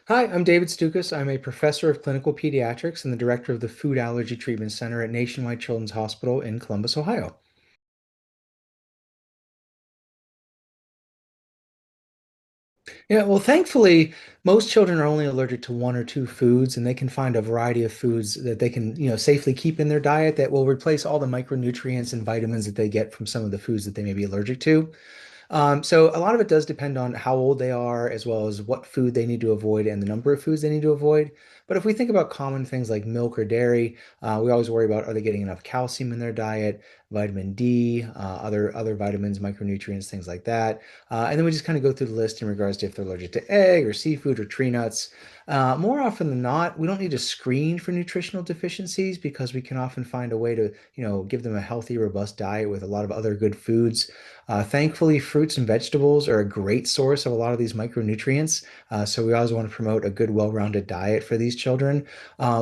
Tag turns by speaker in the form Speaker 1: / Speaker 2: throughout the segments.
Speaker 1: Hi, I'm David Stukus. I'm a professor of clinical pediatrics and the director of the Food Allergy Treatment Center at Nationwide Children's Hospital in Columbus, Ohio. Yeah, well, thankfully, most children are only allergic to one or two foods, and they can find a variety of foods that they can, safely keep in their diet that will replace all the micronutrients and vitamins that they get from some of the foods that they may be allergic to. So a lot of it does depend on how old they are, as well as what food they need to avoid and the number of foods they need to avoid. But if we think about common things like milk or dairy, we always worry about, are they getting enough calcium in their diet, vitamin D, other vitamins, micronutrients, things like that. And then we just kind of go through the list in regards to if they're allergic to egg or seafood or tree nuts. More often than not, we don't need to screen for nutritional deficiencies because we can often find a way to, give them a healthy, robust diet with a lot of other good foods. Thankfully, fruits and vegetables are a great source of a lot of these micronutrients. So we always want to promote a good, well-rounded diet for these children.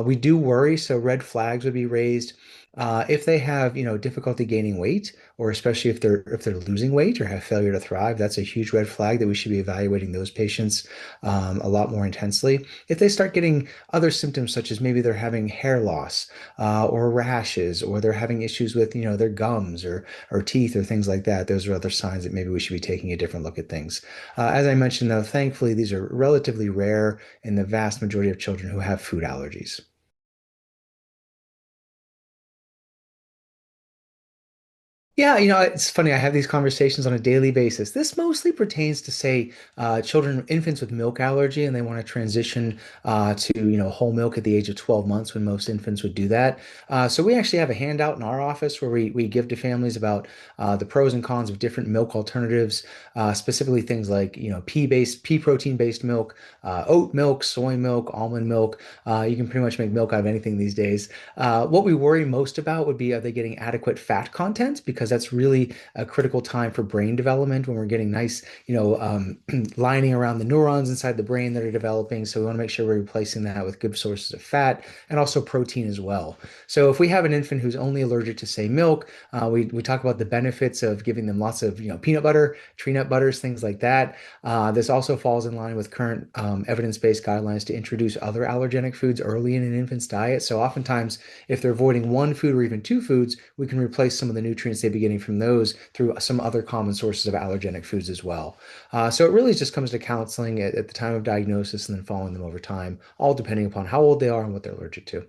Speaker 1: We do worry, so red flags would be raised. If they have, difficulty gaining weight, or especially if they're losing weight or have failure to thrive, that's a huge red flag that we should be evaluating those patients a lot more intensely. If they start getting other symptoms, such as maybe they're having hair loss or rashes, or they're having issues with, their gums or teeth or things like that, those are other signs that maybe we should be taking a different look at things. As I mentioned, though, thankfully, these are relatively rare in the vast majority of children who have food allergies. Yeah, it's funny. I have these conversations on a daily basis. This mostly pertains to, say, infants with milk allergy, and they want to transition to, whole milk at the age of 12 months when most infants would do that. So we actually have a handout in our office where we give to families about the pros and cons of different milk alternatives, specifically things like, pea protein based milk, oat milk, soy milk, almond milk. You can pretty much make milk out of anything these days. What we worry most about would be, are they getting adequate fat content? Because that's really a critical time for brain development when we're getting nice, lining around the neurons inside the brain that are developing. So we want to make sure we're replacing that with good sources of fat and also protein as well. So if we have an infant who's only allergic to, say, milk, we talk about the benefits of giving them lots of, peanut butter, tree nut butters, things like that. This also falls in line with current evidence-based guidelines to introduce other allergenic foods early in an infant's diet. So oftentimes, if they're avoiding one food or even two foods, we can replace some of the nutrients they'd be getting from those through some other common sources of allergenic foods as well. So it really just comes to counseling at the time of diagnosis and then following them over time, all depending upon how old they are and what they're allergic to.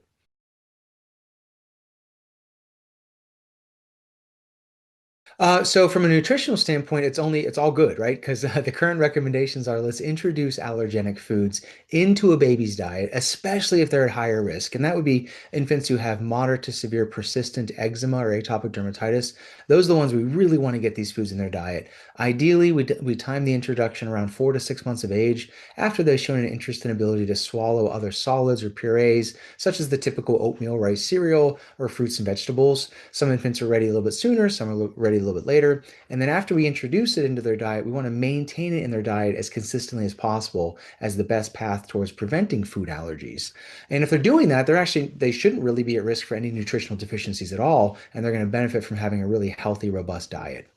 Speaker 1: So from a nutritional standpoint, it's all good, right? Because the current recommendations are, let's introduce allergenic foods into a baby's diet, especially if they're at higher risk. And that would be infants who have moderate to severe persistent eczema or atopic dermatitis. Those are the ones we really want to get these foods in their diet. Ideally, we time the introduction around 4 to 6 months of age, after they've shown an interest and ability to swallow other solids or purees, such as the typical oatmeal rice cereal or fruits and vegetables. Some infants are ready a little bit sooner, some are ready a little bit later. And then after we introduce it into their diet, we want to maintain it in their diet as consistently as possible as the best path towards preventing food allergies. And if they're doing that, they shouldn't really be at risk for any nutritional deficiencies at all, and they're going to benefit from having a really healthy, robust diet.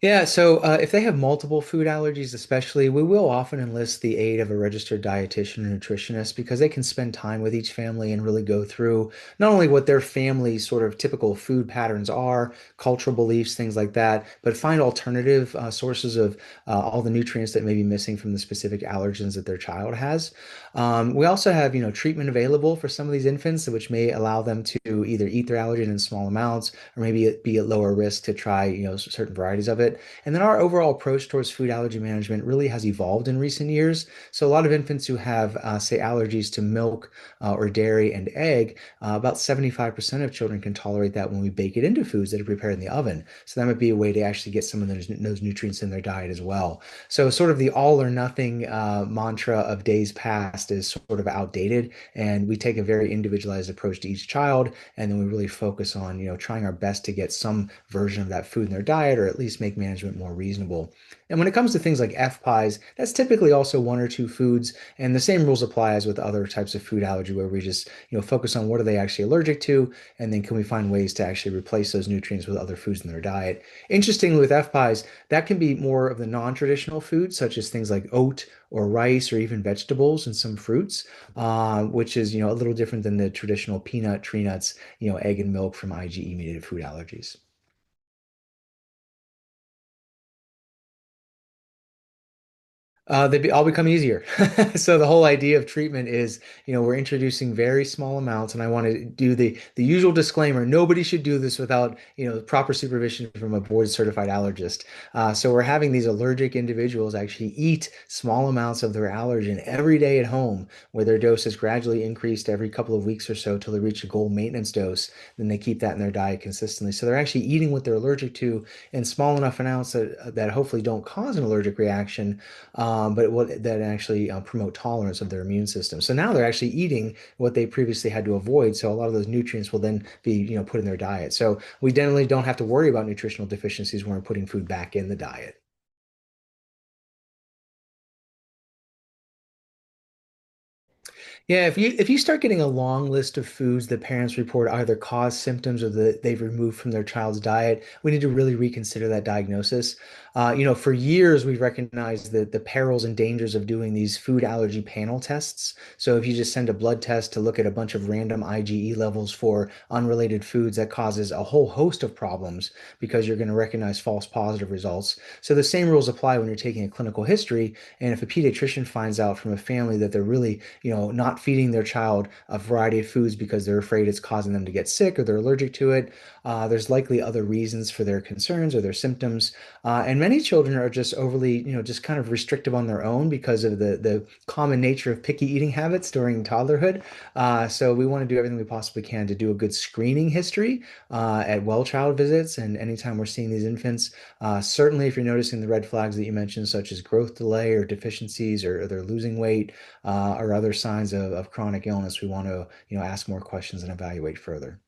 Speaker 1: Yeah, so if they have multiple food allergies, especially, we will often enlist the aid of a registered dietitian or nutritionist because they can spend time with each family and really go through not only what their family's sort of typical food patterns are, cultural beliefs, things like that, but find alternative sources of all the nutrients that may be missing from the specific allergens that their child has. We also have, treatment available for some of these infants, which may allow them to either eat their allergen in small amounts or maybe be at lower risk to try, certain varieties of it. And then our overall approach towards food allergy management really has evolved in recent years. So a lot of infants who have, say, allergies to milk or dairy and egg, about 75% of children can tolerate that when we bake it into foods that are prepared in the oven. So that might be a way to actually get some of those nutrients in their diet as well. So sort of the all or nothing mantra of days past is sort of outdated, and we take a very individualized approach to each child, and then we really focus on, trying our best to get some version of that food in their diet, or at least making management more reasonable. And when it comes to things like FPIEs, that's typically also one or two foods, and the same rules apply as with other types of food allergy, where we just, focus on what are they actually allergic to, and then can we find ways to actually replace those nutrients with other foods in their diet. Interestingly, with FPIEs, that can be more of the non-traditional foods, such as things like oat or rice or even vegetables and some fruits, which is, a little different than the traditional peanut, tree nuts, egg and milk from IgE-mediated food allergies. All become easier. So the whole idea of treatment is, we're introducing very small amounts, and I want to do the usual disclaimer: nobody should do this without, proper supervision from a board certified allergist. So we're having these allergic individuals actually eat small amounts of their allergen every day at home, where their dose is gradually increased every couple of weeks or so till they reach a goal maintenance dose. Then they keep that in their diet consistently. So they're actually eating what they're allergic to in small enough amounts that hopefully don't cause an allergic reaction, but what that actually promote tolerance of their immune system. So now they're actually eating what they previously had to avoid. So a lot of those nutrients will then be, put in their diet. So we generally don't have to worry about nutritional deficiencies when we're putting food back in the diet. Yeah, if you start getting a long list of foods that parents report either cause symptoms or that they've removed from their child's diet, we need to really reconsider that diagnosis. For years we've recognized the perils and dangers of doing these food allergy panel tests. So if you just send a blood test to look at a bunch of random IgE levels for unrelated foods, that causes a whole host of problems because you're going to recognize false positive results. So the same rules apply when you're taking a clinical history. And if a pediatrician finds out from a family that they're really, not feeding their child a variety of foods because they're afraid it's causing them to get sick or they're allergic to it, there's likely other reasons for their concerns or their symptoms. And many children are just overly, just kind of restrictive on their own because of the common nature of picky eating habits during toddlerhood. So we want to do everything we possibly can to do a good screening history at well child visits and anytime we're seeing these infants. Certainly, if you're noticing the red flags that you mentioned, such as growth delay or deficiencies or they're losing weight or other signs of chronic illness, we want to, ask more questions and evaluate further.